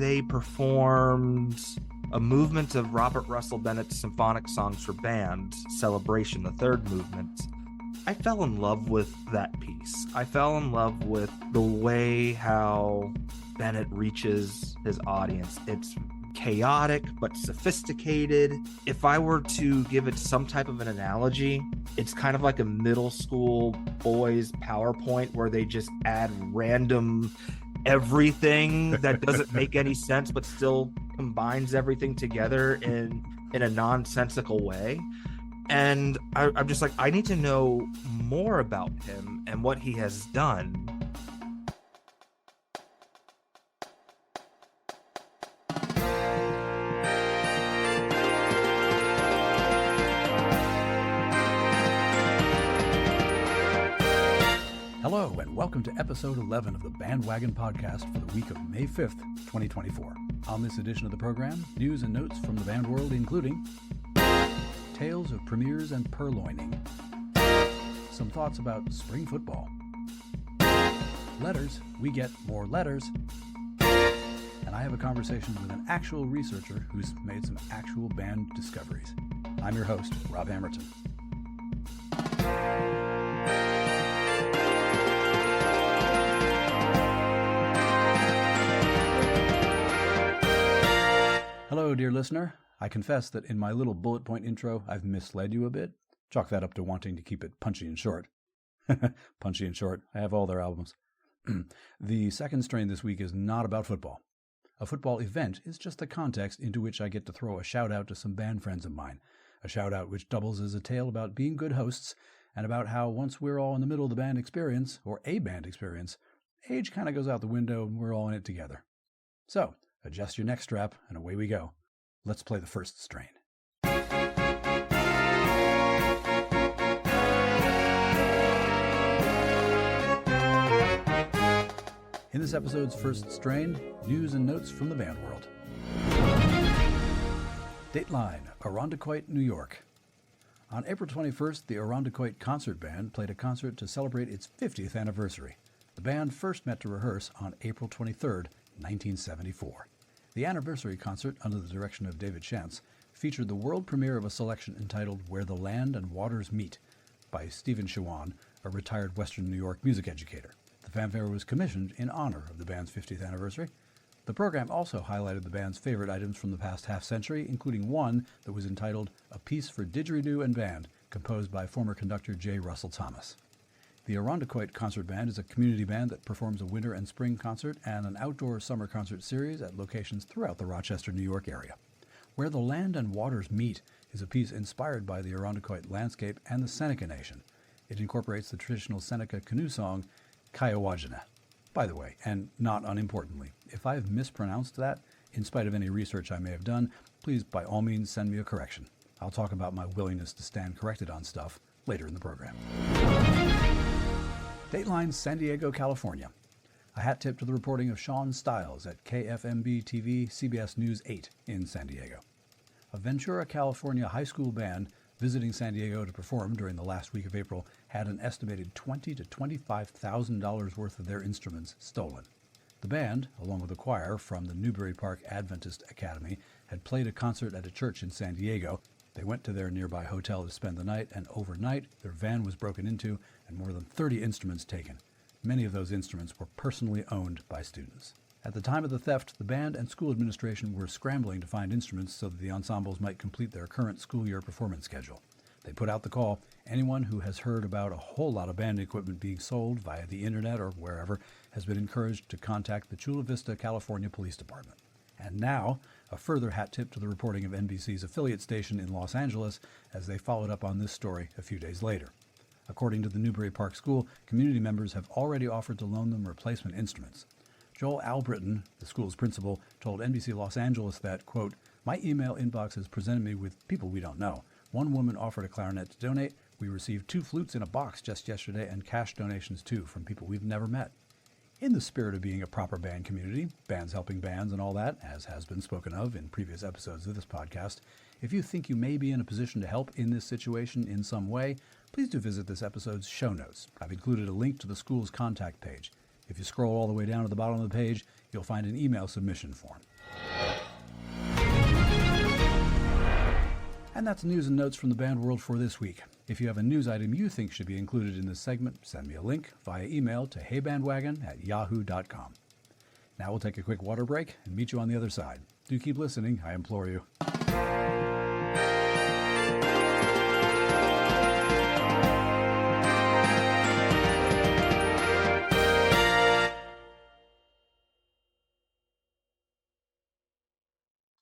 they performed a movement of Robert Russell Bennett's Symphonic Songs for Band, Celebration, the third movement. I fell in love with that piece. I fell in love with the way how Bennett reaches his audience. It's chaotic but sophisticated. If I were to give it some type of an analogy, it's kind of like a middle school boys PowerPoint where they just add random everything that doesn't make any sense but still combines everything together in a nonsensical way. And I'm just like, I need to know more about him and what he has done. Hello, and welcome to episode 11 of the BandWagon podcast for the week of May 5th, 2024. On this edition of the program, news and notes from the band world, including tales of premieres and purloining, some thoughts about spring football, letters, we get more letters, and I have a conversation with an actual researcher who's made some actual band discoveries. I'm your host, Rob Hammerton. Hello, dear listener. I confess that in my little bullet point intro, I've misled you a bit. Chalk that up to wanting to keep it punchy and short. Punchy and short. I have all their albums. The second strain this week is not about football. A football event is just the context into which I get to throw a shout-out to some band friends of mine. A shout-out which doubles as a tale about being good hosts and about how once we're all in the middle of the band experience, or a band experience, age kind of goes out the window and we're all in it together. So, adjust your neck strap and away we go. Let's play the first strain. In this episode's first strain, news and notes from the band world. Dateline, Irondequoit, New York. On April 21st, the Irondequoit Concert Band played a concert to celebrate its 50th anniversary. The band first met to rehearse on April 23rd, 1974. The anniversary concert, under the direction of David Shantz, featured the world premiere of a selection entitled Where the Land and Waters Meet by Stephen Shawan, a retired Western New York music educator. The fanfare was commissioned in honor of the band's 50th anniversary. The program also highlighted the band's favorite items from the past half-century, including one that was entitled A Piece for Didgeridoo and Band, composed by former conductor J. Russell Thomas. The Irondequoit Concert Band is a community band that performs a winter and spring concert and an outdoor summer concert series at locations throughout the Rochester, New York area. Where the Land and Waters Meet is a piece inspired by the Irondequoit landscape and the Seneca Nation. It incorporates the traditional Seneca canoe song, Kayawajana. By the way, and not unimportantly, if I've mispronounced that, in spite of any research I may have done, please by all means send me a correction. I'll talk about my willingness to stand corrected on stuff later in the program. Dateline, San Diego, California. A hat tip to the reporting of Sean Stiles at KFMB-TV CBS News 8 in San Diego. A Ventura, California high school band visiting San Diego to perform during the last week of April had an estimated $20,000 to $25,000 worth of their instruments stolen. The band, along with a choir from the Newbury Park Adventist Academy, had played a concert at a church in San Diego. They went to their nearby hotel to spend the night, and overnight, their van was broken into and more than 30 instruments taken. Many of those instruments were personally owned by students. At the time of the theft, the band and school administration were scrambling to find instruments so that the ensembles might complete their current school year performance schedule. They put out the call. Anyone who has heard about a whole lot of band equipment being sold via the internet or wherever has been encouraged to contact the Chula Vista, California Police Department. And now, a further hat tip to the reporting of NBC's affiliate station in Los Angeles as they followed up on this story a few days later. According to the Newbury Park School, community members have already offered to loan them replacement instruments. Joel Albritton, the school's principal, told NBC Los Angeles that, quote, "My email inbox has presented me with people we don't know. One woman offered a clarinet to donate. We received 2 flutes in a box just yesterday and cash donations too from people we've never met." In the spirit of being a proper band community, bands helping bands and all that, as has been spoken of in previous episodes of this podcast, if you think you may be in a position to help in this situation in some way, please do visit this episode's show notes. I've included a link to the school's contact page. If you scroll all the way down to the bottom of the page, you'll find an email submission form. And that's news and notes from the band world for this week. If you have a news item you think should be included in this segment, send me a link via email to heybandwagon@yahoo.com. Now we'll take a quick water break and meet you on the other side. Do keep listening, I implore you.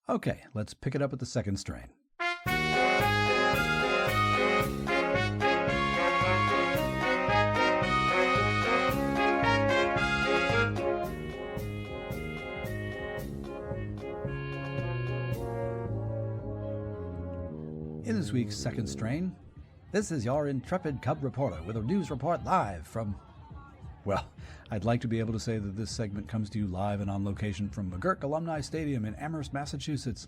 Okay, let's pick it up at the second strain. In this week's second strain, this is your intrepid Cub reporter with a news report live from... Well, I'd like to be able to say that this segment comes to you live and on location from McGurk Alumni Stadium in Amherst, Massachusetts.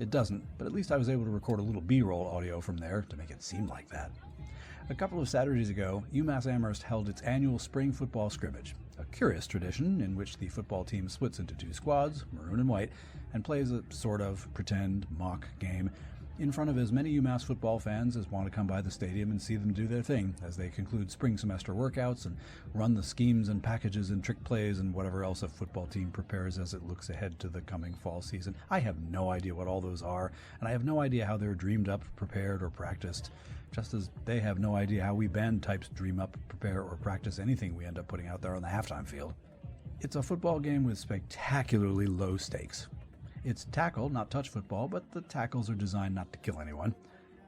It doesn't, but at least I was able to record a little B-roll audio from there to make it seem like that. A couple of Saturdays ago, UMass Amherst held its annual spring football scrimmage, a curious tradition in which the football team splits into two squads, maroon and white, and plays a sort of pretend mock game in front of as many UMass football fans as want to come by the stadium and see them do their thing as they conclude spring semester workouts and run the schemes and packages and trick plays and whatever else a football team prepares as it looks ahead to the coming fall season. I have no idea what all those are, and I have no idea how they're dreamed up, prepared, or practiced, just as they have no idea how we band types dream up, prepare, or practice anything we end up putting out there on the halftime field. It's a football game with spectacularly low stakes. It's tackle, not touch football, but the tackles are designed not to kill anyone.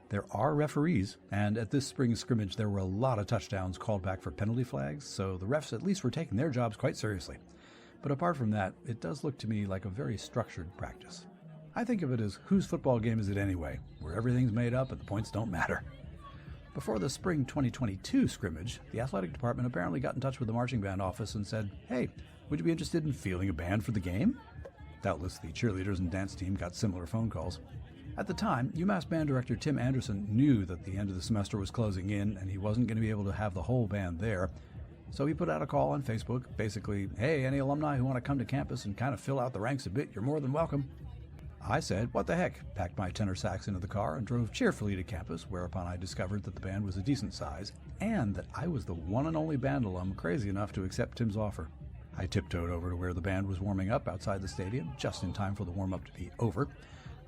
There are referees, and at this spring scrimmage there were a lot of touchdowns called back for penalty flags, so the refs at least were taking their jobs quite seriously. But apart from that, it does look to me like a very structured practice. I think of it as whose football game is it anyway, where everything's made up and the points don't matter. Before the spring 2022 scrimmage, the athletic department apparently got in touch with the marching band office and said, "Hey, would you be interested in fielding a band for the game?" Doubtless the cheerleaders and dance team got similar phone calls. At the time, UMass band director Tim Anderson knew that the end of the semester was closing in and he wasn't going to be able to have the whole band there. So he put out a call on Facebook, basically, "Hey, any alumni who want to come to campus and kind of fill out the ranks a bit, you're more than welcome." I said, "What the heck?" packed my tenor sax into the car and drove cheerfully to campus, whereupon I discovered that the band was a decent size and that I was the one and only band alum crazy enough to accept Tim's offer. I tiptoed over to where the band was warming up outside the stadium, just in time for the warm-up to be over.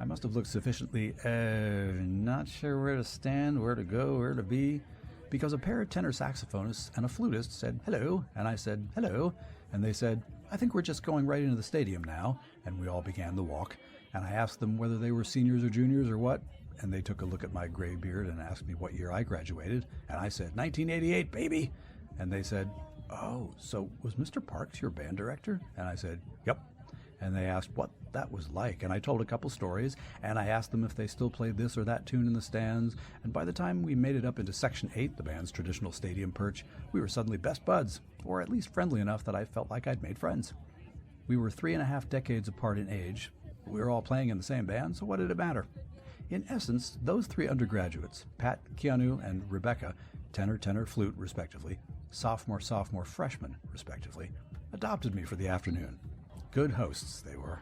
I must have looked sufficiently, not sure where to stand, where to go, where to be, because a pair of tenor saxophonists and a flutist said, "Hello," and I said, "Hello," and they said, "I think we're just going right into the stadium now," and we all began the walk, and I asked them whether they were seniors or juniors or what, and they took a look at my gray beard and asked me what year I graduated, and I said, "1988, baby," and they said, "Oh, so was Mr. Parks your band director?" And I said, "Yep." And they asked what that was like, and I told a couple stories, and I asked them if they still played this or that tune in the stands, and by the time we made it up into Section 8, the band's traditional stadium perch, we were suddenly best buds, or at least friendly enough that I felt like I'd made friends. We were 3.5 decades apart in age. We were all playing in the same band, so what did it matter? In essence, those three undergraduates, Pat, Keanu, and Rebecca, tenor, flute, respectively, sophomore, freshman, respectively, adopted me for the afternoon. Good hosts they were.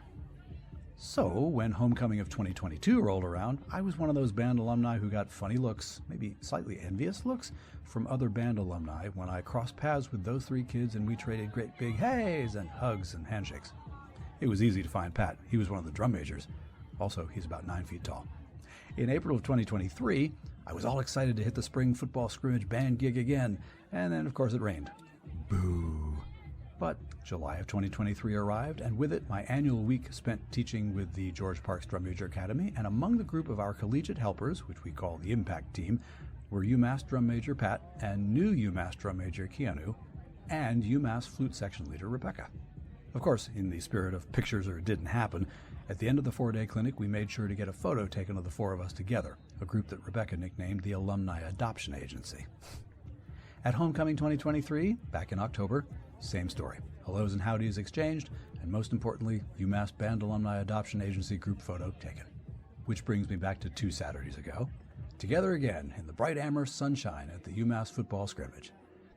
So, when homecoming of 2022 rolled around, I was one of those band alumni who got funny looks, maybe slightly envious looks, from other band alumni when I crossed paths with those three kids and we traded great big heys and hugs and handshakes. It was easy to find Pat. He was one of the drum majors. Also, he's about 9 feet tall. In April of 2023, I was all excited to hit the spring football scrimmage band gig again, and then of course it rained. Boo. But July of 2023 arrived, and with it my annual week spent teaching with the George Parks Drum Major Academy, and among the group of our collegiate helpers, which we call the Impact Team, were UMass Drum Major Pat and new UMass Drum Major Keanu, and UMass Flute Section Leader Rebecca. Of course, in the spirit of pictures or it didn't happen, at the end of the 4-day clinic we made sure to get a photo taken of the four of us together, a group that Rebecca nicknamed the Alumni Adoption Agency. At Homecoming 2023, back in October, same story. Hellos and howdies exchanged, and most importantly, UMass Band Alumni Adoption Agency group photo taken. Which brings me back to 2 Saturdays ago. Together again in the bright Amherst sunshine at the UMass football scrimmage.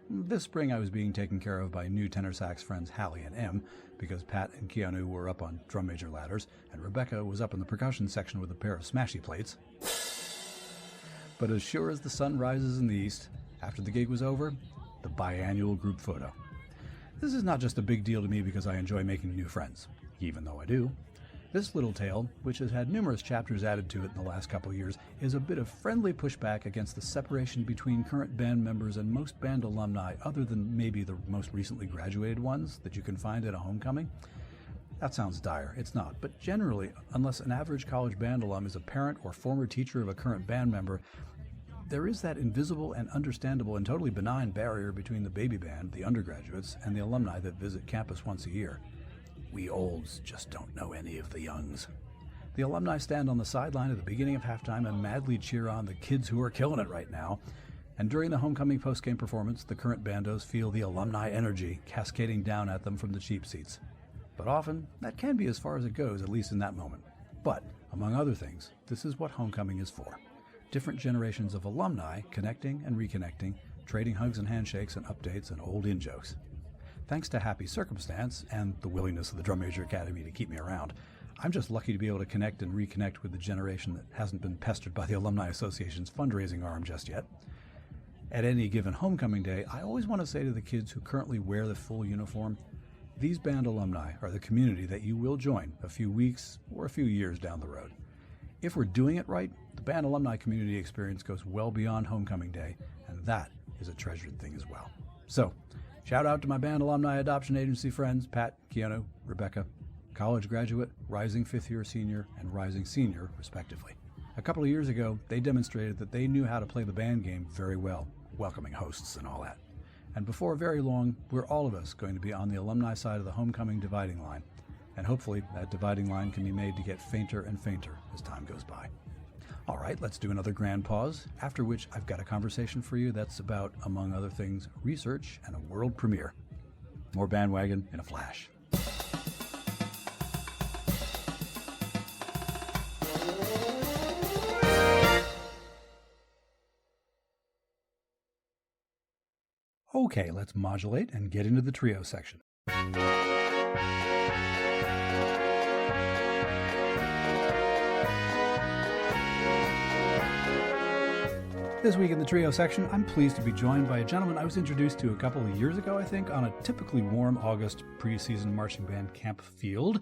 This spring I was being taken care of by new tenor sax friends Hallie and Em, because Pat and Keanu were up on drum major ladders, and Rebecca was up in the percussion section with a pair of smashy plates. But as sure as the sun rises in the east, after the gig was over, the biannual group photo. This is not just a big deal to me because I enjoy making new friends, even though I do. This little tale, which has had numerous chapters added to it in the last couple of years, is a bit of friendly pushback against the separation between current band members and most band alumni, other than maybe the most recently graduated ones that you can find at a homecoming. That sounds dire. It's not. But generally, unless an average college band alum is a parent or former teacher of a current band member, there is that invisible and understandable and totally benign barrier between the baby band, the undergraduates, and the alumni that visit campus once a year. We olds just don't know any of the youngs. The alumni stand on the sideline at the beginning of halftime and madly cheer on the kids who are killing it right now. And during the homecoming postgame performance, the current bandos feel the alumni energy cascading down at them from the cheap seats. But often, that can be as far as it goes, at least in that moment. But, among other things, this is what homecoming is for. Different generations of alumni connecting and reconnecting, trading hugs and handshakes and updates and old in-jokes. Thanks to happy circumstance and the willingness of the Drum Major Academy to keep me around, I'm just lucky to be able to connect and reconnect with the generation that hasn't been pestered by the Alumni Association's fundraising arm just yet. At any given homecoming day, I always want to say to the kids who currently wear the full uniform, these band alumni are the community that you will join a few weeks or a few years down the road. If we're doing it right, the band alumni community experience goes well beyond homecoming day, and that is a treasured thing as well. So, shout out to my band alumni adoption agency friends, Pat, Keanu, Rebecca, college graduate, rising fifth-year senior, and rising senior, respectively. A couple of years ago, they demonstrated that they knew how to play the band game very well, welcoming hosts and all that. And before very long, we're all of us going to be on the alumni side of the homecoming dividing line. And hopefully that dividing line can be made to get fainter and fainter as time goes by. All right, let's do another grand pause, after which I've got a conversation for you that's about, among other things, research and a world premiere. More BandWagon in a flash. Okay, let's modulate and get into the trio section. This week in the trio section, I'm pleased to be joined by a gentleman I was introduced to a couple of years ago, I think, on a typically warm August preseason marching band camp field.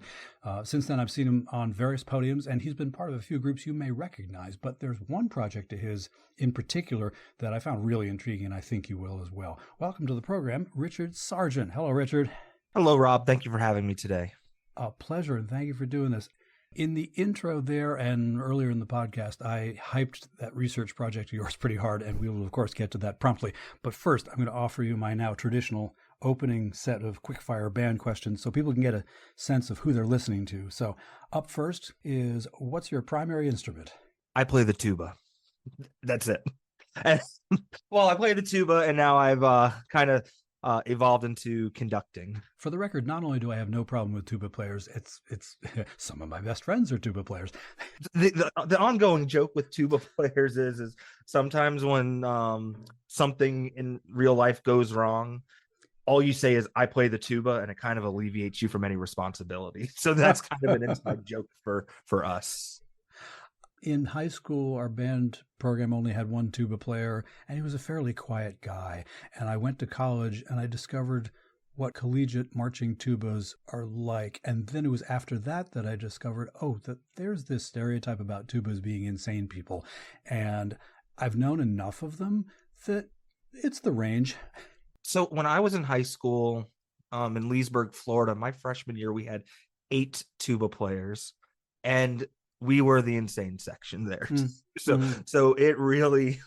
Since then, I've seen him on various podiums, and he's been part of a few groups you may recognize, but there's one project of his in particular that I found really intriguing, and I think you will as well. Welcome to the program, Richard Sargent. Hello, Richard. Hello, Rob. Thank you for having me today. A pleasure, and thank you for doing this. In the intro there and earlier in the podcast, I hyped that research project of yours pretty hard, and we will, of course, get to that promptly. But first, I'm going to offer you my now traditional opening set of quick-fire band questions so people can get a sense of who they're listening to. So up first is, what's your primary instrument? I play the tuba. That's it. Well, I play the tuba, and now I've kind of evolved into conducting. For the record, not only do I have no problem with tuba players, it's some of my best friends are tuba players. The ongoing joke with tuba players is sometimes when something in real life goes wrong, all you say is, I play the tuba, and it kind of alleviates you from any responsibility. So that's kind of an inside joke for us. In high school, our band program only had one tuba player, and he was a fairly quiet guy. And I went to college, and I discovered what collegiate marching tubas are like. And then it was after that that I discovered, that there's this stereotype about tubas being insane people. And I've known enough of them that it's the range. So when I was in high school in Leesburg, Florida, my freshman year, we had 8 tuba players, and we were the insane section there. So it really,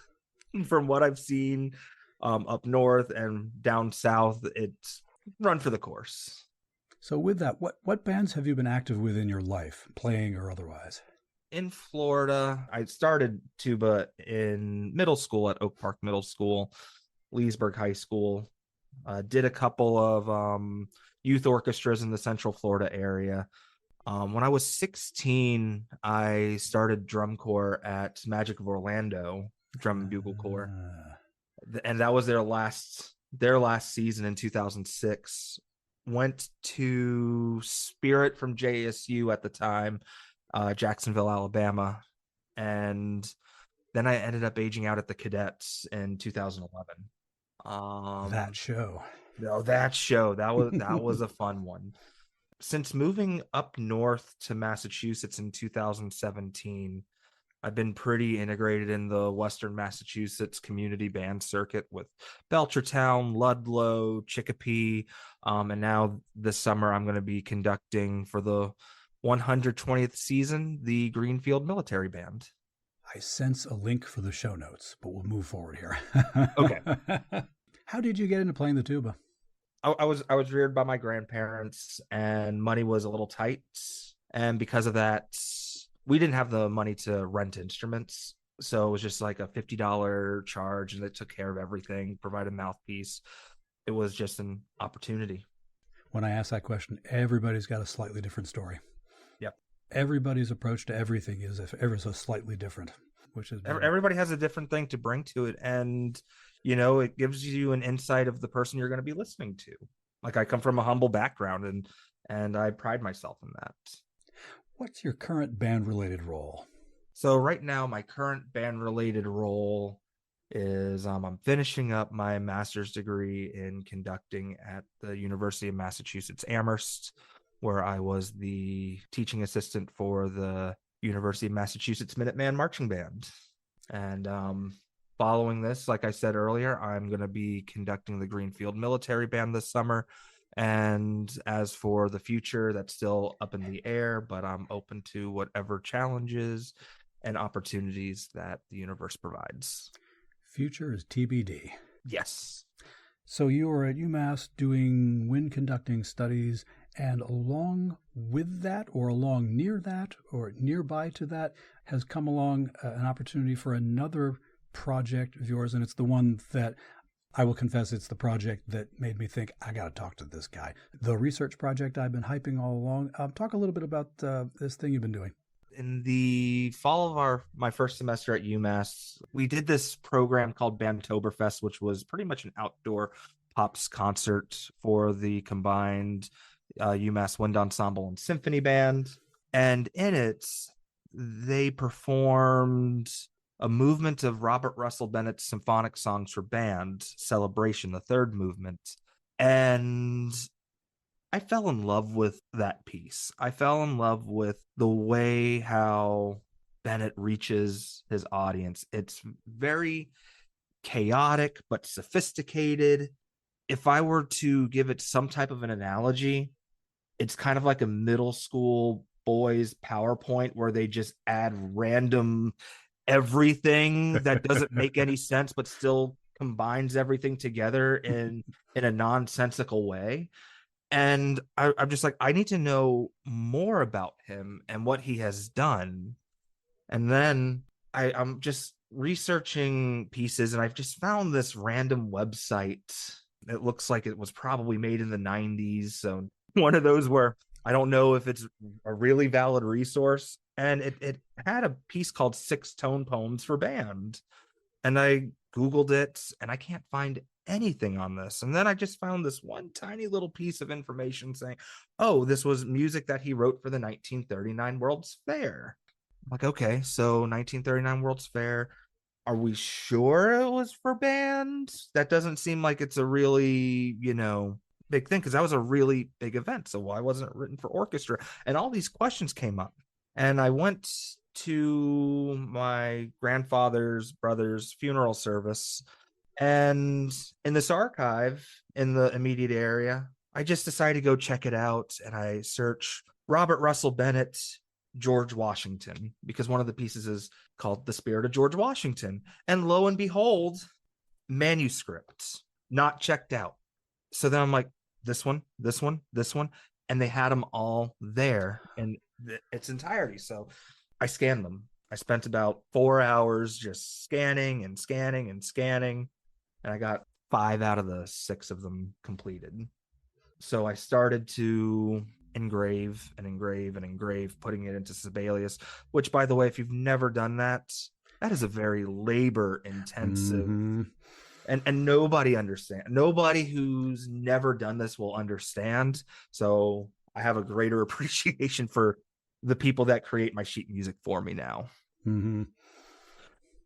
from what I've seen up north and down south, it's run for the course. So with that, what bands have you been active with in your life, playing or otherwise? In Florida, I started tuba in middle school at Oak Park Middle School, Leesburg High School. Did a couple of youth orchestras in the Central Florida area. When I was 16, I started drum corps at Magic of Orlando, drum and bugle corps, and that was their last season in 2006. went to Spirit from JSU at the time, Jacksonville, Alabama. And then I ended up aging out at the Cadets in 2011. That show. No, that show, that was a fun one. Since moving up north to Massachusetts in 2017, I've been pretty integrated in the Western Massachusetts community band circuit with Belchertown, Ludlow, Chicopee, and now this summer I'm going to be conducting for the 120th season the Greenfield Military Band. I sense a link for the show notes, but we'll move forward here. Okay. How did you get into playing the tuba? I was reared by my grandparents, and money was a little tight, and because of that, we didn't have the money to rent instruments, so it was just like a $50 charge, and it took care of everything, provided a mouthpiece. It was just an opportunity. When I ask that question, everybody's got a slightly different story. Yep. Everybody's approach to everything is ever so slightly different, which is everybody has a different thing to bring to it, and it gives you an insight of the person you're going to be listening to. Like, I come from a humble background, and I pride myself in that. What's your current band-related role? So right now, my current band-related role is I'm finishing up my master's degree in conducting at the University of Massachusetts Amherst, where I was the teaching assistant for the University of Massachusetts Minuteman Marching Band. And following this, like I said earlier, I'm going to be conducting the Greenfield Military Band this summer. And as for the future, that's still up in the air, but I'm open to whatever challenges and opportunities that the universe provides. Future is TBD. Yes. So you are at UMass doing wind conducting studies, and along with that, or along near that, or nearby to that, has come along an opportunity for another project of yours, and it's the one that I will confess it's the project that made me think, I got to talk to this guy. The research project I've been hyping all along. Talk a little bit about this thing you've been doing. In the fall of my first semester at UMass, we did this program called Bandtoberfest, which was pretty much an outdoor pops concert for the combined UMass Wind Ensemble and Symphony Band. And in it, they performed a movement of Robert Russell Bennett's symphonic songs for band, Celebration, the third movement. And I fell in love with that piece. I fell in love with the way how Bennett reaches his audience. It's very chaotic, but sophisticated. If I were to give it some type of an analogy, it's kind of like a middle school boys PowerPoint where they just add random everything that doesn't make any sense, but still combines everything together in a nonsensical way. And I'm just like, I need to know more about him and what he has done. And then I'm just researching pieces, and I've just found this random website. It looks like it was probably made in the 90s. So one of those where I don't know if it's a really valid resource. And it had a piece called 6 Tone Poems for Band. And I Googled it, and I can't find anything on this. And then I just found this one tiny little piece of information saying, oh, this was music that he wrote for the 1939 World's Fair. I'm like, okay, so 1939 World's Fair, are we sure it was for band? That doesn't seem like it's a really, big thing, because that was a really big event. So why wasn't it written for orchestra? And all these questions came up. And I went to my grandfather's brother's funeral service, and in this archive in the immediate area, I just decided to go check it out. And I search Robert Russell Bennett, George Washington, because one of the pieces is called The Spirit of George Washington. And lo and behold, manuscripts not checked out. So then I'm like, this one, this one, this one. And they had them all there in its entirety. So I scanned them. I spent about 4 hours just scanning and scanning and scanning. And I got 5 out of the 6 of them completed. So I started to engrave and engrave and engrave, putting it into Sibelius, which, by the way, if you've never done that, that is a very labor intensive And nobody understand. Nobody who's never done this will understand. So I have a greater appreciation for the people that create my sheet music for me now. Mm-hmm.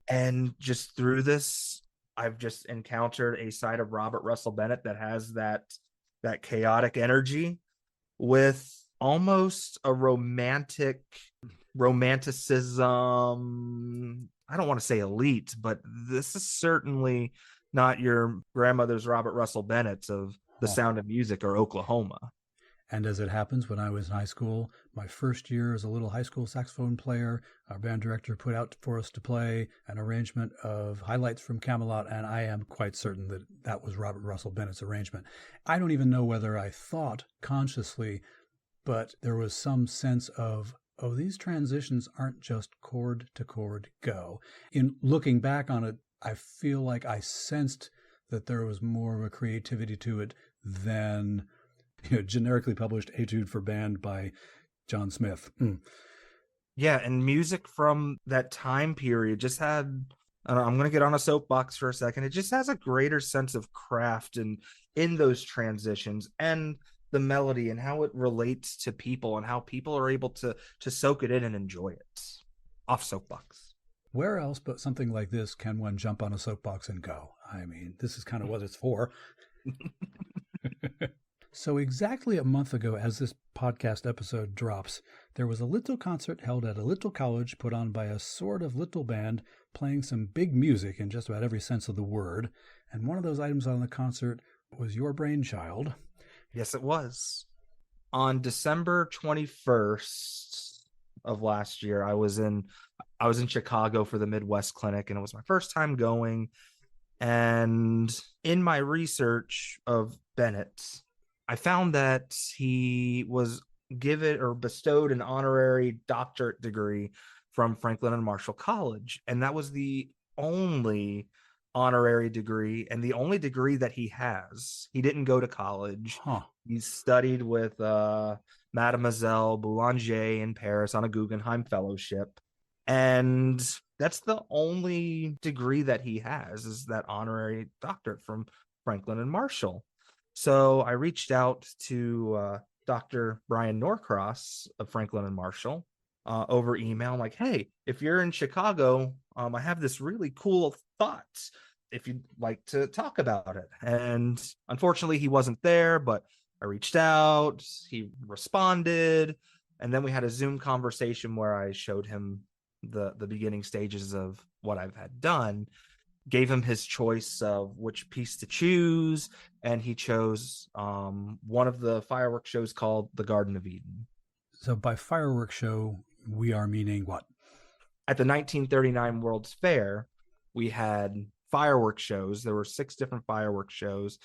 And just through this, I've just encountered a side of Robert Russell Bennett that has that chaotic energy with almost a romanticism. I don't want to say elite, but this is certainly not your grandmother's Robert Russell Bennett of The Sound of Music or Oklahoma. And as it happens, when I was in high school, my first year as a little high school saxophone player, our band director put out for us to play an arrangement of highlights from Camelot, and I am quite certain that that was Robert Russell Bennett's arrangement. I don't even know whether I thought consciously, but there was some sense of, oh, these transitions aren't just chord to chord go. In looking back on it, I feel like I sensed that there was more of a creativity to it than generically published Etude for Band by John Smith. Yeah, and music from that time period just had, I'm going to get on a soapbox for a second. It just has a greater sense of craft and in those transitions and the melody and how it relates to people and how people are able to soak it in and enjoy it. Off soapbox. Where else but something like this can one jump on a soapbox and go? I mean, this is kind of what it's for. So exactly a month ago, as this podcast episode drops, there was a little concert held at a little college put on by a sort of little band playing some big music in just about every sense of the word. And one of those items on the concert was your brainchild. Yes, it was. On December 21st of last year, I was in Chicago for the Midwest Clinic, and it was my first time going. And in my research of Bennett, I found that he was given or bestowed an honorary doctorate degree from Franklin and Marshall College. And that was the only honorary degree and the only degree that he has. He didn't go to college. He studied with Mademoiselle Boulanger in Paris on a Guggenheim Fellowship. And that's the only degree that he has, is that honorary doctorate from Franklin and Marshall. So I reached out to Dr. Brian Norcross of Franklin and Marshall over email. I'm like, hey, if you're in Chicago, I have this really cool thought if you'd like to talk about it. And unfortunately, he wasn't there, but I reached out, he responded, and then we had a Zoom conversation where I showed him the beginning stages of what I've had done, gave him his choice of which piece to choose, and he chose one of the fireworks shows called the Garden of Eden. So by fireworks show, we are meaning what? At the 1939 World's Fair, we had fireworks shows. There were 6 different fireworks shows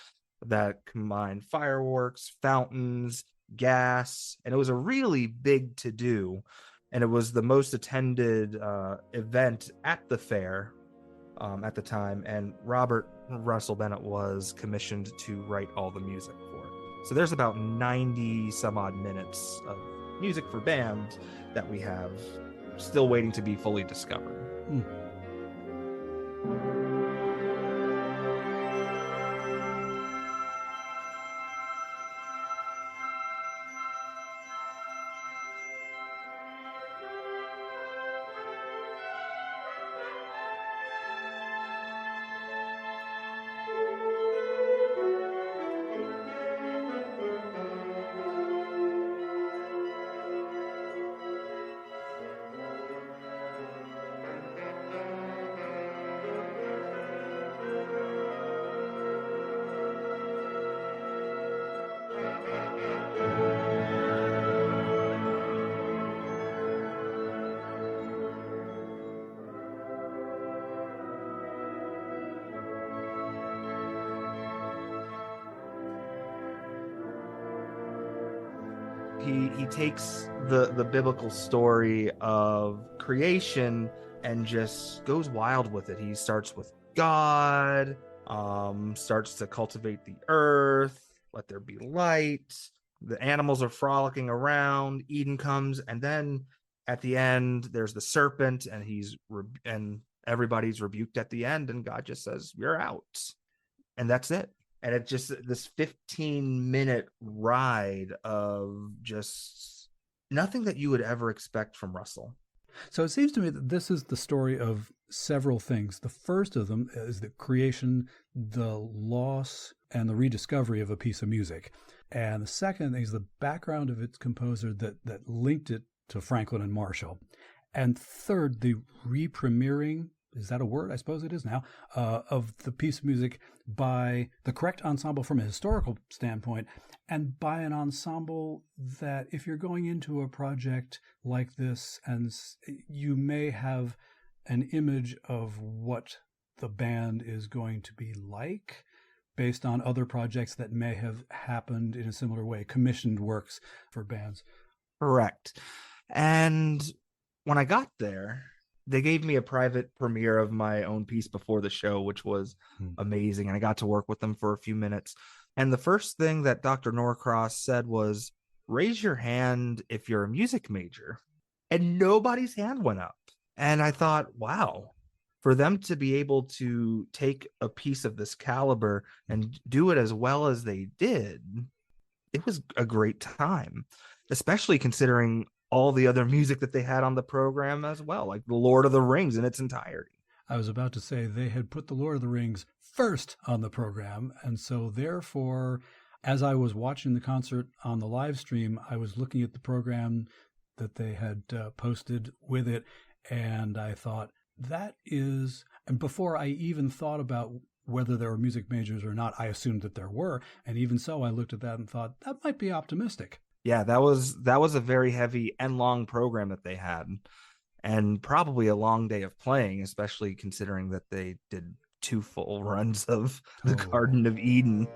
that combined fireworks, fountains, gas, and it was a really big to-do, and it was the most attended event at the fair at the time, and Robert Russell Bennett was commissioned to write all the music for it. So there's about 90 some odd minutes of music for band that we have still waiting to be fully discovered. He takes the biblical story of creation and just goes wild with it. He starts with God, starts to cultivate the earth, let there be light. The animals are frolicking around. Eden comes, and then at the end, there's the serpent, and and everybody's rebuked at the end, and God just says, "You're out." and that's it. And it's just this 15-minute ride of just nothing that you would ever expect from Russell. So it seems to me that this is the story of several things. The first of them is the creation, the loss, and the rediscovery of a piece of music. And the second thing is the background of its composer that linked it to Franklin and Marshall. And third, the re-premiering, is that a word? I suppose it is now, of the piece of music by the correct ensemble from a historical standpoint, and by an ensemble that, if you're going into a project like this, and you may have an image of what the band is going to be like based on other projects that may have happened in a similar way, commissioned works for bands. Correct. And when I got there, they gave me a private premiere of my own piece before the show, which was amazing. And I got to work with them for a few minutes. And the first thing that Dr. Norcross said was, raise your hand if you're a music major. And nobody's hand went up. And I thought, wow, for them to be able to take a piece of this caliber and do it as well as they did, it was a great time, especially considering all the other music that they had on the program as well, like The Lord of the Rings in its entirety. I was about to say they had put The Lord of the Rings first on the program. And so therefore, as I was watching the concert on the live stream, I was looking at the program that they had posted with it. And I thought, that is, and before I even thought about whether there were music majors or not, I assumed that there were. And even so, I looked at that and thought, that might be optimistic. Yeah, that was a very heavy and long program that they had, and probably a long day of playing, especially considering that they did 2 full runs of the Garden of Eden.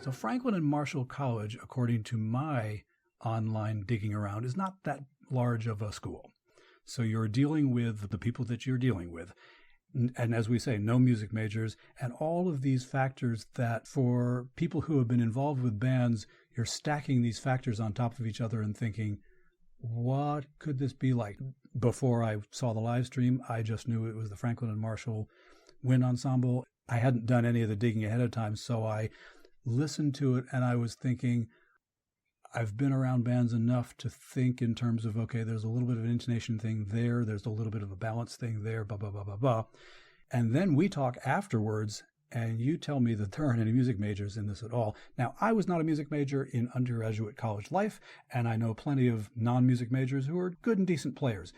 So Franklin and Marshall College, according to my online digging around, is not that large of a school. So you're dealing with the people that you're dealing with. And as we say, no music majors, and all of these factors that for people who have been involved with bands, you're stacking these factors on top of each other and thinking, what could this be like? Before I saw the live stream, I just knew it was the Franklin and Marshall Wind Ensemble. I hadn't done any of the digging ahead of time, so I listened to it and I was thinking, I've been around bands enough to think in terms of, okay, there's a little bit of an intonation thing there, there's a little bit of a balance thing there, blah, blah, blah, blah, blah. And then we talk afterwards and you tell me that there aren't any music majors in this at all. Now, I was not a music major in undergraduate college life, and I know plenty of non-music majors who are good and decent players.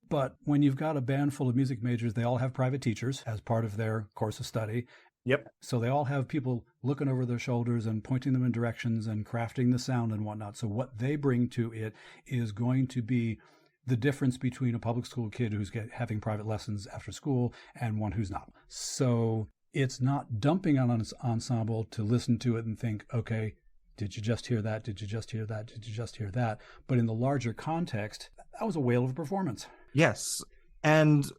But when you've got a band full of music majors, they all have private teachers as part of their course of study. Yep. So they all have people looking over their shoulders and pointing them in directions and crafting the sound and whatnot. So what they bring to it is going to be the difference between a public school kid who's having private lessons after school and one who's not. So it's not dumping on an ensemble to listen to it and think, okay, did you just hear that? Did you just hear that? Did you just hear that? But in the larger context, that was a whale of a performance. Yes. And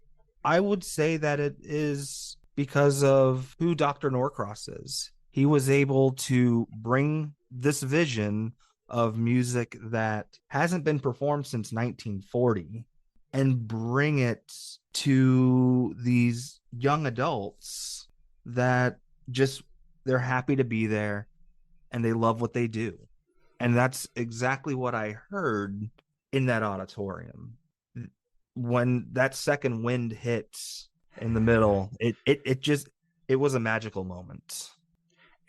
I would say that it is because of who Dr. Norcross is. He was able to bring this vision of music that hasn't been performed since 1940 and bring it to these young adults that just, they're happy to be there and they love what they do. And that's exactly what I heard in that auditorium. When that second wind hits in the middle, it was a magical moment.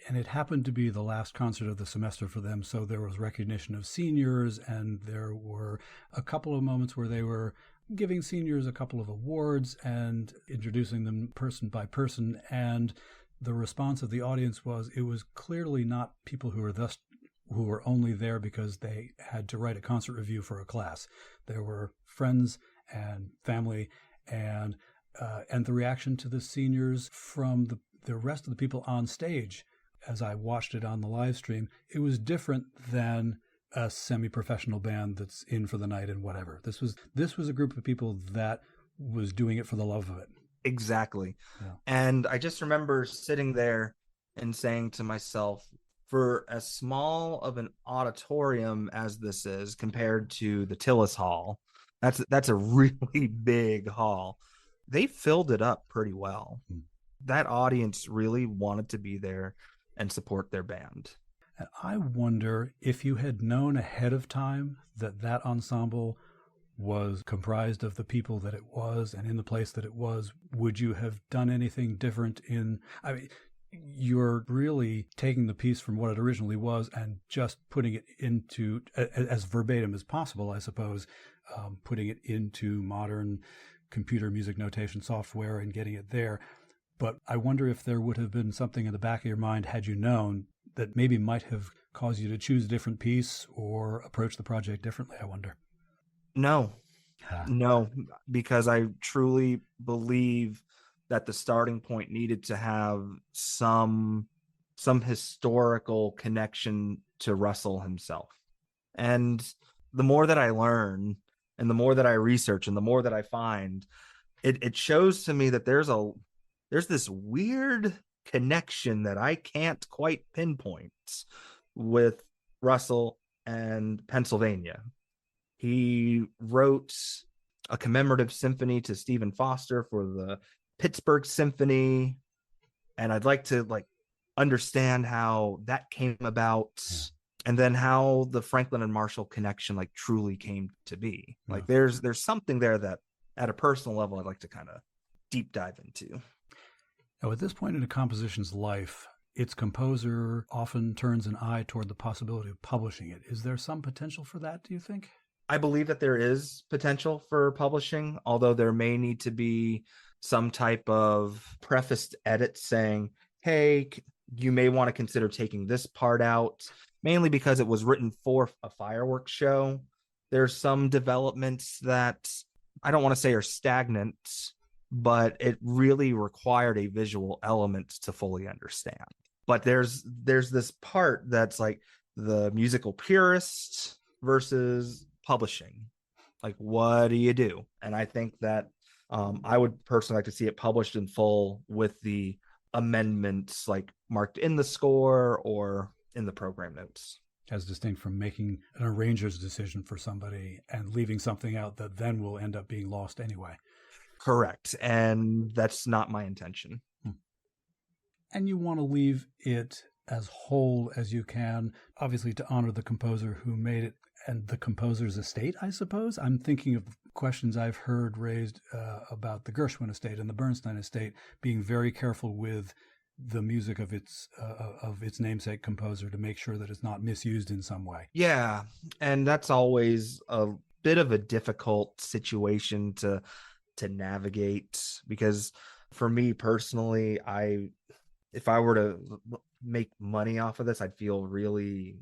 And it happened to be the last concert of the semester for them, so there was recognition of seniors, and there were a couple of moments where they were giving seniors a couple of awards and introducing them person by person. And the response of the audience was, it was clearly not people who were only there because they had to write a concert review for a class. There were friends and family, and the reaction to the seniors from the rest of the people on stage, as I watched it on the live stream, it was different than a semi-professional band that's in for the night and whatever. This was a group of people that was doing it for the love of it. Exactly. Yeah. And I just remember sitting there and saying to myself, for as small of an auditorium as this is compared to the Tillis Hall, that's a really big hall. They filled it up pretty well. That audience really wanted to be there and support their band. And I wonder if you had known ahead of time that ensemble was comprised of the people that it was and in the place that it was, would you have done anything different I mean, you're really taking the piece from what it originally was and just putting it into, as verbatim as possible, I suppose, putting it into modern computer music notation software and getting it there. But I wonder if there would have been something in the back of your mind, had you known, that maybe might have caused you to choose a different piece or approach the project differently, I wonder. No, because I truly believe that the starting point needed to have some historical connection to Russell himself. And the more that I learn and the more that I research and the more that I find, it shows to me that there's this weird connection that I can't quite pinpoint with Russell and Pennsylvania. He wrote a commemorative symphony to Stephen Foster for the Pittsburgh Symphony, and I'd like to understand how that came about, and then how the Franklin and Marshall connection truly came to be. There's something there that at a personal level I'd like to kind of deep dive into. Now, at this point in a composition's life, its composer often turns an eye toward the possibility of publishing it. Is there some potential for that, do you think? I believe that there is potential for publishing, although there may need to be some type of prefaced edit saying, hey, you may want to consider taking this part out, mainly because it was written for a fireworks show. There's some developments that I don't want to say are stagnant, but it really required a visual element to fully understand. But there's this part that's the musical purist versus publishing. What do you do? And I think that I would personally like to see it published in full with the amendments marked in the score or in the program notes. As distinct from making an arranger's decision for somebody and leaving something out that then will end up being lost anyway. Correct. And that's not my intention. And you want to leave it as whole as you can, obviously to honor the composer who made it and the composer's estate, I suppose. I'm thinking of questions I've heard raised about the Gershwin estate and the Bernstein estate, being very careful with the music of its namesake composer to make sure that it's not misused in some way. Yeah, and that's always a bit of a difficult situation to navigate, because for me personally, if I were to make money off of this, I'd feel really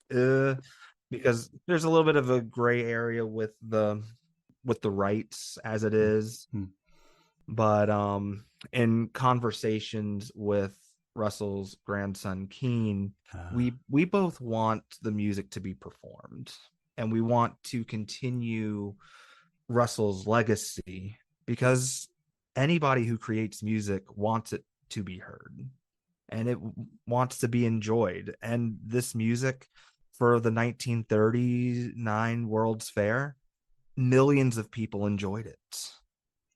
because there's a little bit of a gray area with the rights as it is. But in conversations with Russell's grandson Keane, we both want the music to be performed, and we want to continue Russell's legacy, because anybody who creates music wants it to be heard and it wants to be enjoyed. And this music for the 1939 World's Fair, millions of people enjoyed it.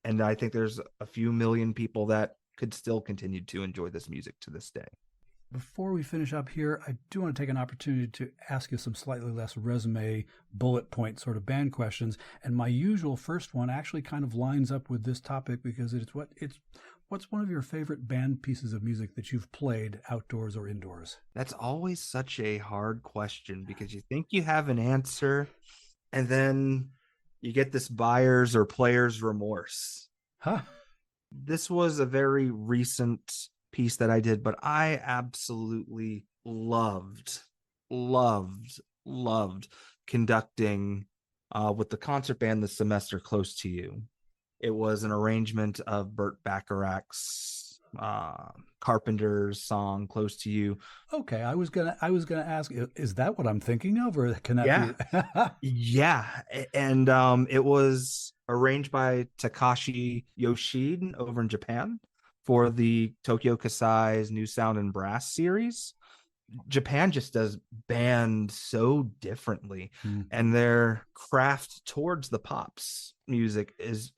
And I think there's a few million people that could still continue to enjoy this music to this day. Before we finish up here, I do want to take an opportunity to ask you some slightly less resume bullet point sort of band questions. And my usual first one actually kind of lines up with this topic, because what's one of your favorite band pieces of music that you've played outdoors or indoors? That's always such a hard question, because you think you have an answer, and then you get this buyer's or player's remorse. Huh? This was a very recent piece that I did, but I absolutely loved conducting with the concert band The Semester Close to You. It was an arrangement of Burt Bacharach's Carpenter's song Close to You. Okay, I was gonna ask, is that what I'm thinking of, or can that Yeah. be? Yeah. And it was arranged by Takashi Yoshida over in Japan for the Tokyo Kasai's New Sound and Brass series. Japan just does band so differently, and their craft towards the pops music is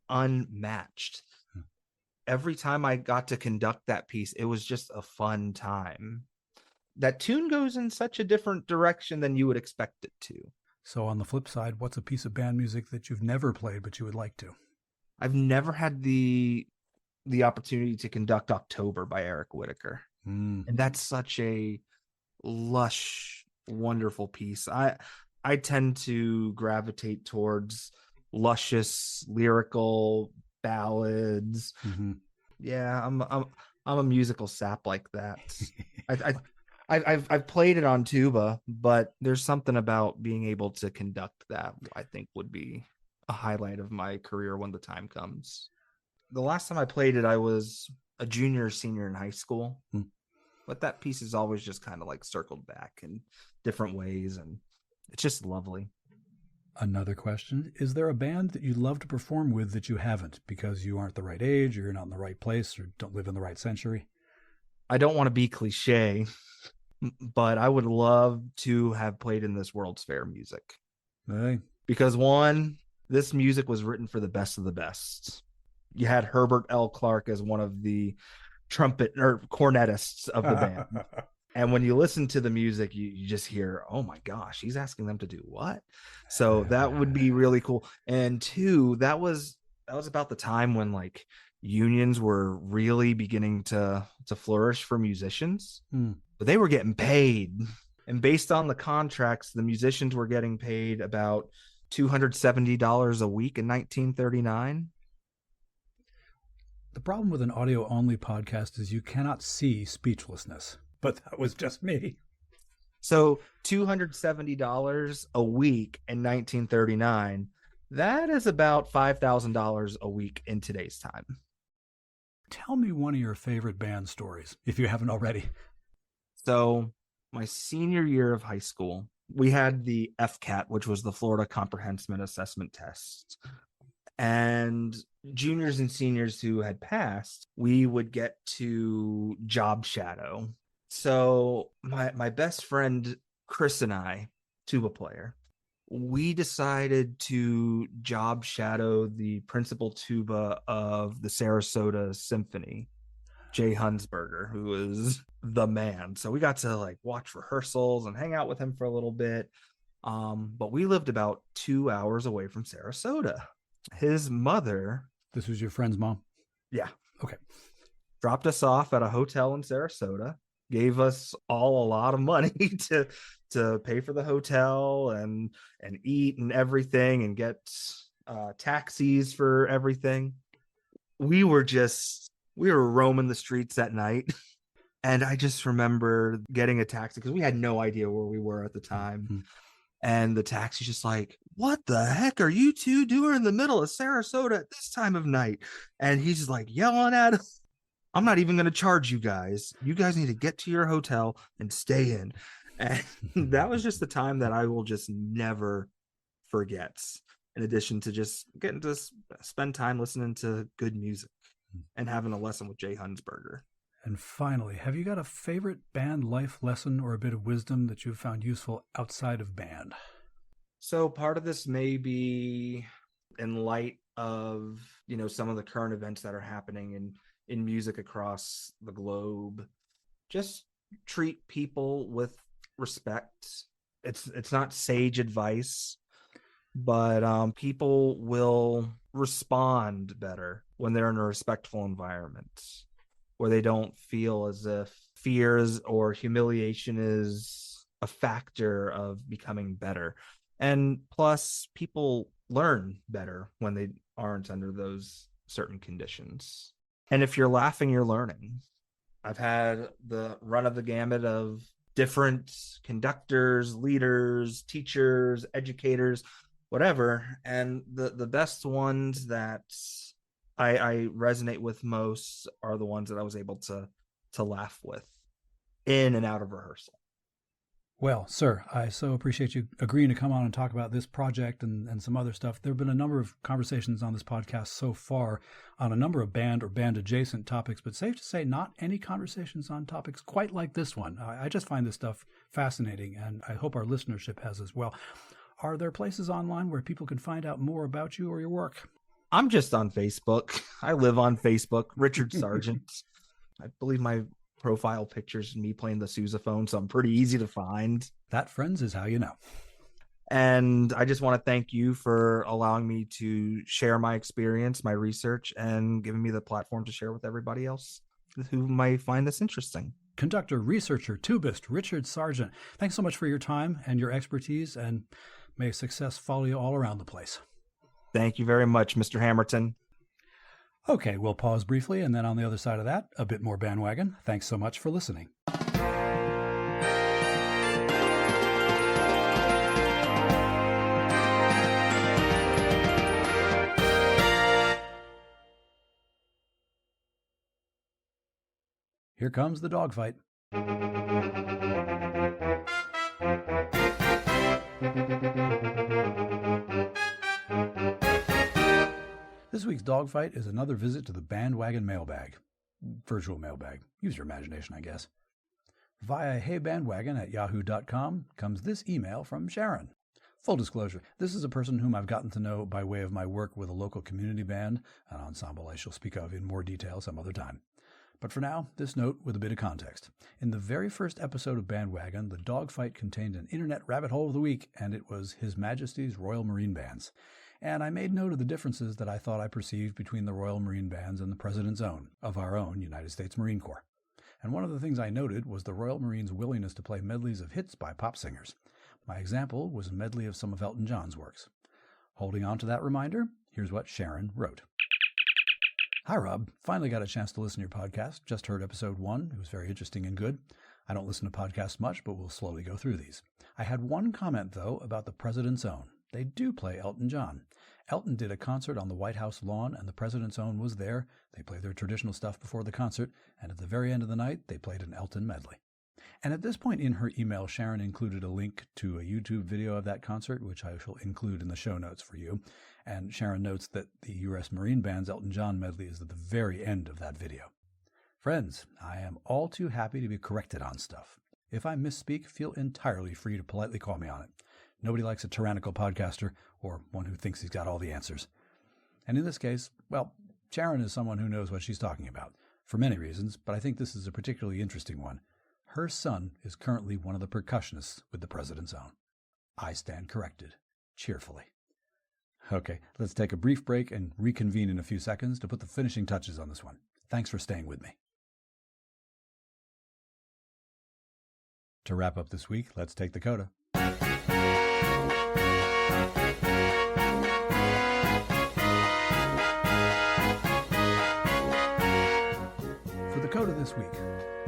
unmatched. Every time I got to conduct that piece, it was just a fun time. That tune goes in such a different direction than you would expect it to. So on the flip side, what's a piece of band music that you've never played but you would like to? I've never had the opportunity to conduct October by Eric Whitacre. And that's such a lush, wonderful piece. I tend to gravitate towards luscious, lyrical ballads. Yeah, I'm a musical sap like that. I've played it on tuba, but there's something about being able to conduct that I think would be a highlight of my career when the time comes. The last time I played it, I was a junior or senior in high school. But that piece is always just kind of like circled back in different ways, and it's just lovely. Another question: is there a band that you'd love to perform with that you haven't because you aren't the right age, or you're not in the right place, or don't live in the right century? I don't want to be cliche, but I would love to have played in this World's Fair music. Hey. Because one, this music was written for the best of the best. You had Herbert L. Clark as one of the trumpet or cornetists of the band. And when you listen to the music, you just hear, oh my gosh, he's asking them to do what? So that would be really cool. And two, that was about the time when like unions were really beginning to flourish for musicians. But they were getting paid. And based on the contracts, the musicians were getting paid about $270 a week in 1939. The problem with an audio-only podcast is you cannot see speechlessness. But that was just me. So $270 a week in 1939, that is about $5,000 a week in today's time. Tell me one of your favorite band stories, if you haven't already. So my senior year of high school, we had the FCAT, which was the Florida Comprehensive Assessment Test. And juniors and seniors who had passed, we would get to job shadow. So my best friend, Chris, and I, tuba player, we decided to job shadow the principal tuba of the Sarasota Symphony, Jay Hunsberger, who was the man. So we got to like watch rehearsals and hang out with him for a little bit. But we lived about 2 hours away from Sarasota. His mother... This was your friend's mom? Yeah. Okay. Dropped us off at a hotel in Sarasota, gave us all a lot of money to pay for the hotel and eat and everything, and get taxis for everything. We were roaming the streets at night. And I just remember getting a taxi because we had no idea where we were at the time. And the taxi's just like, what the heck are you two doing in the middle of Sarasota at this time of night? And he's just like yelling at us. I'm not even going to charge you guys. You guys need to get to your hotel and stay in. And that was just the time that I will just never forget. In addition to just getting to spend time listening to good music and having a lesson with Jay Hunsberger. And finally, have you got a favorite band life lesson or a bit of wisdom that you've found useful outside of band? So part of this may be in light of, some of the current events that are happening in music across the globe. Just treat people with respect. It's not sage advice, but people will respond better when they're in a respectful environment, where they don't feel as if fears or humiliation is a factor of becoming better. And plus, people learn better when they aren't under those certain conditions. And if you're laughing, you're learning. I've had the run of the gamut of different conductors, leaders, teachers, educators, whatever. And the best ones that I resonate with most are the ones that I was able to laugh with in and out of rehearsal. Well, sir, I so appreciate you agreeing to come on and talk about this project and some other stuff. There have been a number of conversations on this podcast so far on a number of band or band-adjacent topics, but safe to say not any conversations on topics quite like this one. I just find this stuff fascinating, and I hope our listenership has as well. Are there places online where people can find out more about you or your work? I'm just on Facebook. I live on Facebook, Richard Sargent. I believe my profile pictures me playing the sousaphone, so I'm pretty easy to find. That, friends, is how you know. And I just want to thank you for allowing me to share my experience, my research, and giving me the platform to share with everybody else who might find this interesting. Conductor, researcher, tubist, Richard Sargent, thanks so much for your time and your expertise, and may success follow you all around the place. Thank you very much, Mr. Hammerton. Okay, we'll pause briefly, and then on the other side of that, a bit more bandwagon. Thanks so much for listening. Here comes the dogfight. This week's dogfight is another visit to the BandWagon mailbag. Virtual mailbag. Use your imagination, I guess. Via heybandwagon@yahoo.com comes this email from Sharon. Full disclosure, this is a person whom I've gotten to know by way of my work with a local community band, an ensemble I shall speak of in more detail some other time. But for now, this note with a bit of context. In the very first episode of BandWagon, the dogfight contained an internet rabbit hole of the week, and it was His Majesty's Royal Marine Bands. And I made note of the differences that I thought I perceived between the Royal Marine Bands and the President's own, of our own United States Marine Corps. And one of the things I noted was the Royal Marines' willingness to play medleys of hits by pop singers. My example was a medley of some of Elton John's works. Holding on to that reminder, here's what Sharon wrote. Hi, Rob. Finally got a chance to listen to your podcast. Just heard episode 1. It was very interesting and good. I don't listen to podcasts much, but we'll slowly go through these. I had one comment, though, about the President's Own. They do play Elton John. Elton did a concert on the White House lawn, and the President's Own was there. They played their traditional stuff before the concert, and at the very end of the night, they played an Elton medley. And at this point in her email, Sharon included a link to a YouTube video of that concert, which I shall include in the show notes for you. And Sharon notes that the U.S. Marine Band's Elton John medley is at the very end of that video. Friends, I am all too happy to be corrected on stuff. If I misspeak, feel entirely free to politely call me on it. Nobody likes a tyrannical podcaster or one who thinks he's got all the answers. And in this case, well, Sharon is someone who knows what she's talking about, for many reasons, but I think this is a particularly interesting one. Her son is currently one of the percussionists with the President's Own. I stand corrected, cheerfully. Okay, let's take a brief break and reconvene in a few seconds to put the finishing touches on this one. Thanks for staying with me. To wrap up this week, let's take the CODA. For the CODA this week,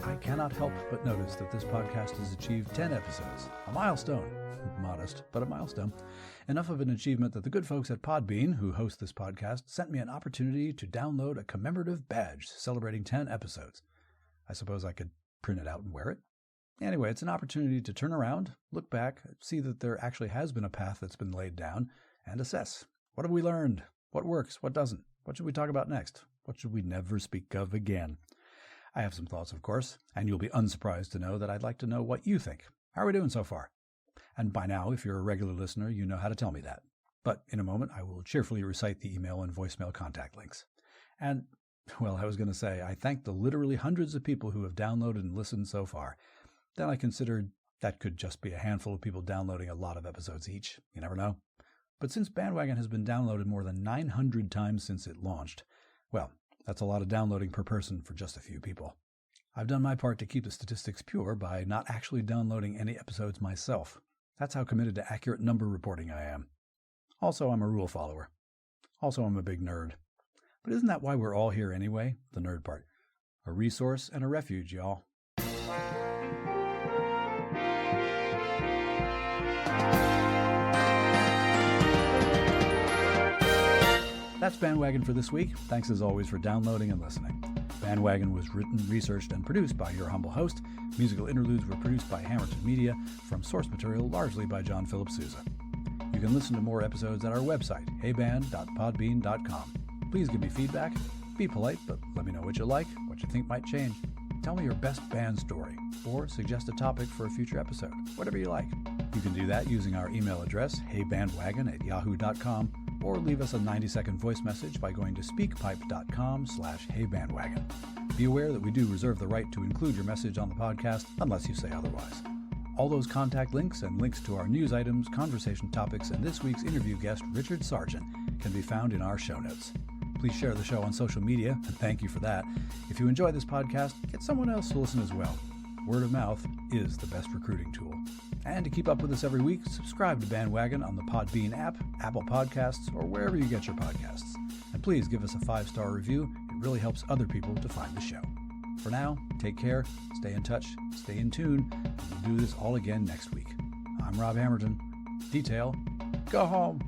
I cannot help but notice that this podcast has achieved 10 episodes, a milestone. Modest, but a milestone. Enough of an achievement that the good folks at Podbean, who host this podcast, sent me an opportunity to download a commemorative badge celebrating 10 episodes. I suppose I could print it out and wear it. Anyway, it's an opportunity to turn around, look back, see that there actually has been a path that's been laid down, and assess. What have we learned? What works? What doesn't? What should we talk about next? What should we never speak of again? I have some thoughts, of course, and you'll be unsurprised to know that I'd like to know what you think. How are we doing so far? And by now, if you're a regular listener, you know how to tell me that. But in a moment, I will cheerfully recite the email and voicemail contact links. And, well, I was going to say, I thank the literally hundreds of people who have downloaded and listened so far. Then I considered that could just be a handful of people downloading a lot of episodes each. You never know. But since BandWagon has been downloaded more than 900 times since it launched, well, that's a lot of downloading per person for just a few people. I've done my part to keep the statistics pure by not actually downloading any episodes myself. That's how committed to accurate number reporting I am. Also, I'm a rule follower. Also, I'm a big nerd. But isn't that why we're all here anyway? The nerd part. A resource and a refuge, y'all. That's BandWagon for this week. Thanks as always for downloading and listening. BandWagon was written, researched, and produced by your humble host. Musical interludes were produced by Hammerton Media, from source material largely by John Philip Sousa. You can listen to more episodes at our website, heyband.podbean.com. Please give me feedback. Be polite, but let me know what you like, what you think might change. Tell me your best band story, or suggest a topic for a future episode, whatever you like. You can do that using our email address, heybandwagon@yahoo.com, or leave us a 90-second voice message by going to speakpipe.com/heybandwagon. Be aware that we do reserve the right to include your message on the podcast unless you say otherwise. All those contact links and links to our news items, conversation topics, and this week's interview guest, Richard Sargent, can be found in our show notes. Please share the show on social media, and thank you for that. If you enjoy this podcast, get someone else to listen as well. Word of mouth is the best recruiting tool. And to keep up with us every week, subscribe to BandWagon on the Podbean app, Apple Podcasts, or wherever you get your podcasts. And please give us a 5-star review. It really helps other people to find the show. For now, take care, stay in touch, stay in tune, and we'll do this all again next week. I'm Rob Hammerton. Detail, go home.